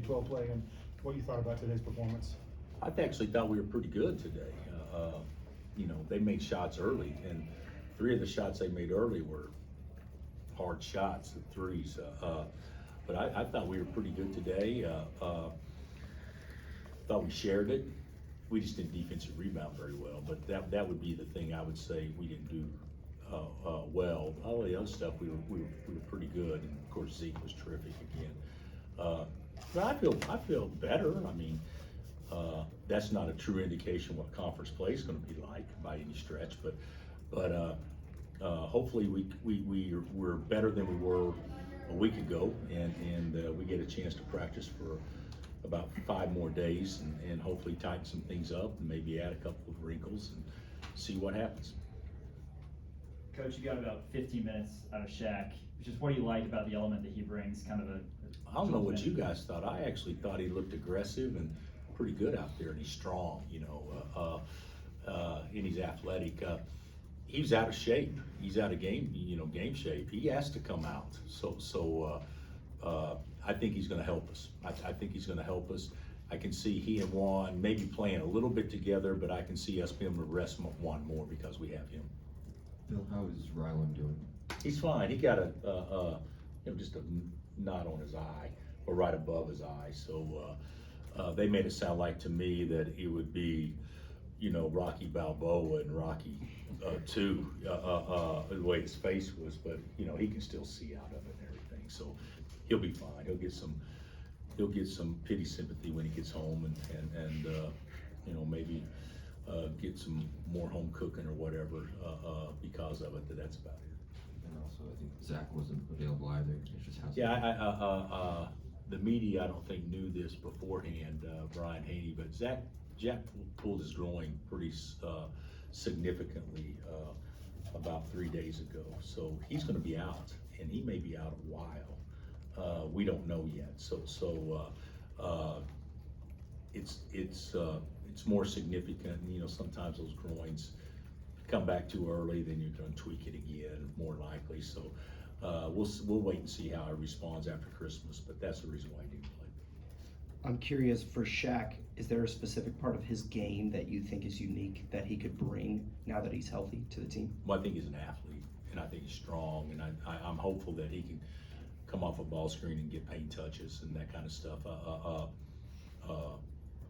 12 play and what you thought about today's performance. I actually thought we were pretty good today. They made shots early, and 3 of the shots they made early were hard shots, the threes. But I thought we were pretty good today. Thought we shared it. We just didn't defensive rebound very well, but that would be the thing I would say we didn't do well. All the other stuff we were pretty good, and of course Zeke was terrific again. But I feel better. I mean, that's not a true indication what conference play is going to be like by any stretch, but hopefully we're better than we were a week ago, and we get a chance to practice for about 5 more days and hopefully tighten some things up and maybe add a couple of wrinkles and see what happens. Coach, you got about 15 minutes out of Shaq. Just what do you like about the element that he brings? Kind of I don't know what you guys thought. I actually thought he looked aggressive and pretty good out there, and he's strong, and he's athletic. He's out of shape. He's out of game shape. He has to come out. So I think he's going to help us. I think he's going to help us. I can see he and Juan maybe playing a little bit together, but I can see us being able to rest Juan more because we have him. Bill, how is Ryland doing? He's fine. He got just a knot on his eye, or right above his eye. So they made it sound like to me that it would be, Rocky Balboa and Rocky 2, the way his face was. But he can still see out of it and everything. So he'll be fine. He'll get some pity sympathy when he gets home, and maybe get some more home cooking or whatever because of it. That's about it. And also, I think Zach wasn't available either. It just hasn't. Yeah, the media I don't think knew this beforehand, Brian Haney, but Jack pulled his groin pretty significantly about 3 days ago. So he's going to be out, and he may be out a while. We don't know yet. So it's more significant. Sometimes those groins come back too early, then you're going to tweak it again, more likely. So we'll wait and see how he responds after Christmas. But that's the reason why he didn't play. I'm curious, for Shaq, is there a specific part of his game that you think is unique that he could bring now that he's healthy to the team? Well, I think he's an athlete, and I think he's strong, and I'm hopeful that he can come off a ball screen and get paint touches and that kind of stuff.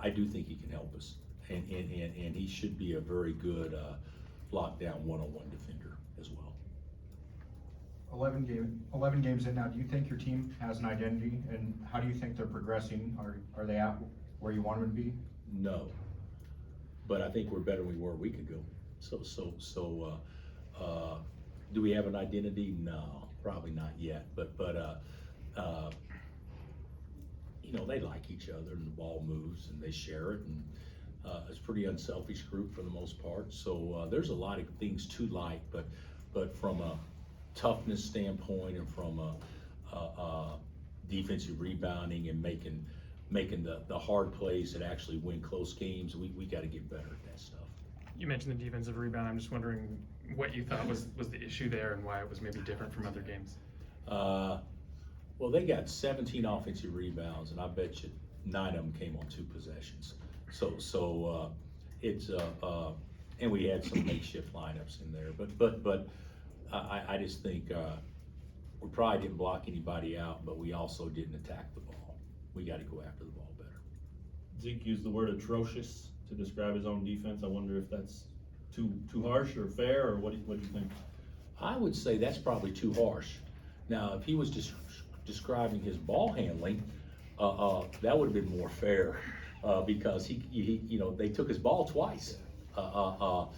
I do think he can help us, and he should be a very good lockdown one-on-one defender as well. 11 games in now. Do you think your team has an identity, and how do you think they're progressing? Are they at where you want them to be? No, but I think we're better than we were a week ago. So do we have an identity? No, probably not yet. But they like each other, and the ball moves, and they share it, and it's a pretty unselfish group for the most part. So there's a lot of things to like, but from a toughness standpoint and from a defensive rebounding and making the hard plays that actually win close games, we got to get better at that stuff. You mentioned the defensive rebound. I'm just wondering what you thought was the issue there and why it was maybe different from other games. Well, they got 17 offensive rebounds, and I bet you 9 of them came on 2 possessions. So it's and we had some makeshift lineups in there, but I just think we probably didn't block anybody out, but we also didn't attack the ball. We got to go after the ball better. Zeke used the word atrocious to describe his own defense. I wonder if that's too harsh or fair, or what do you think? I would say that's probably too harsh. Now, if he was just describing his ball handling, that would have been more fair because he they took his ball twice, and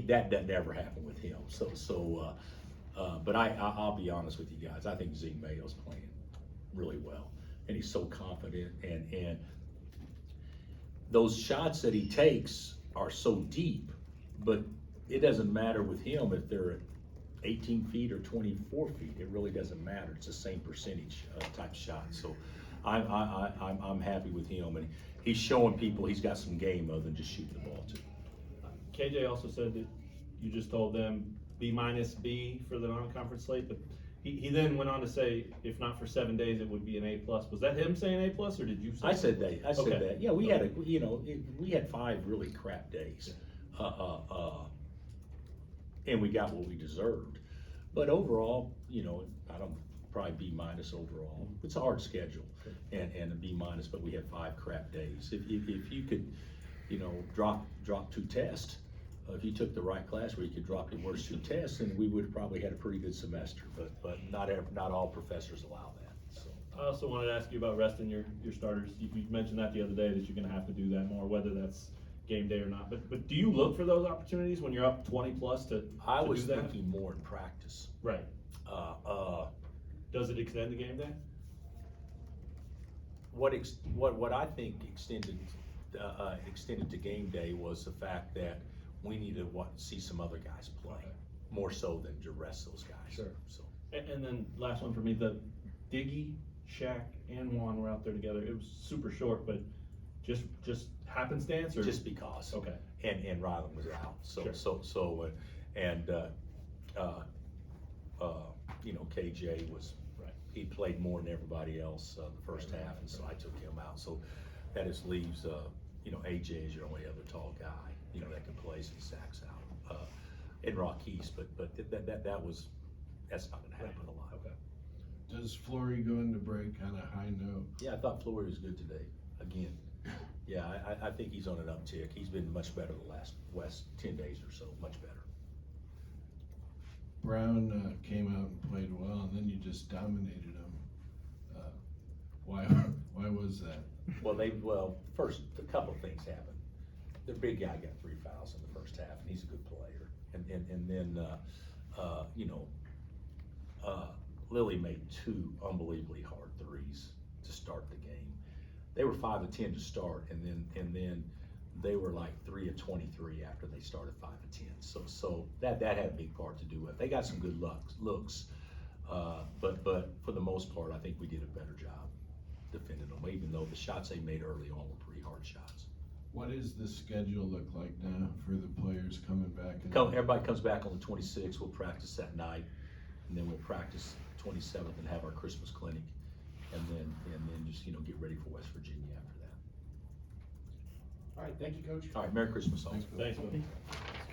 that never happened with him. But I'll be honest with you guys. I think Zeke Mayo's playing really well, and he's so confident, and those shots that he takes are so deep, but it doesn't matter with him if they're at 18 feet or 24 feet. It really doesn't matter. It's the same percentage type shot. So I'm happy with him, and he's showing people he's got some game other than just shooting the ball too. KJ also said that you just told them B- B for the non-conference slate, but He then went on to say, if not for 7 days, it would be an A+. Was that him saying A+, or did you say? I said that, I said Okay. that, yeah, we had we had 5 really crap days. And we got what we deserved. But overall, I don't, probably B- overall. It's a hard schedule, and a B-, but we had 5 crap days. If you could, drop 2 tests, if you took the right class where you could drop your worst 2 tests, then we would have probably had a pretty good semester, but not all professors allow that, so. I also wanted to ask you about resting your starters. You mentioned that the other day, that you're gonna have to do that more, whether that's game day or not. But do you look for those opportunities when you're up 20+ to I do was that? thinking more in practice. Right. Uh, Does it extend the game day? what I think extended to game day was the fact that we needed to see some other guys play, Okay. more so than to rest those guys. Sure. So, And then last one for me, the Diggy, Shaq, and Juan were out there together. It was super short, but just happenstance, or? just because. Okay. And Rylan was out, Sure. KJ was, Right. he played more than everybody else, the first half, and so I took him out, so that just leaves, AJ is your only other tall guy, that can play some sacks out, and Rockies, but that's not gonna happen a lot. Okay. Does Flory go into break on a high note? Yeah, I thought Flory was good today, again. Yeah, I think he's on an uptick. He's been much better the last 10 days or so, much better. Brown came out and played well, and then you just dominated him. Why was that? Well, first, a couple of things happened. The big guy got 3 fouls in the first half, and he's a good player. And then, Lily made 2 unbelievably hard threes to start the game. They were 5 of 10 to start, and then they were like 3 of 23 after they started 5 of 10. So that had a big part to do with it. They got some good looks, but for the most part, I think we did a better job defending them, even though the shots they made early on were pretty hard shots. What does the schedule look like now for the players coming back? Everybody comes back on the 26th. We'll practice that night, and then we'll practice 27th and have our Christmas clinic, and then just get ready for West Virginia after that. All right, thank you, Coach. All right, Merry Christmas all. Thanks, Coach. Thanks, man.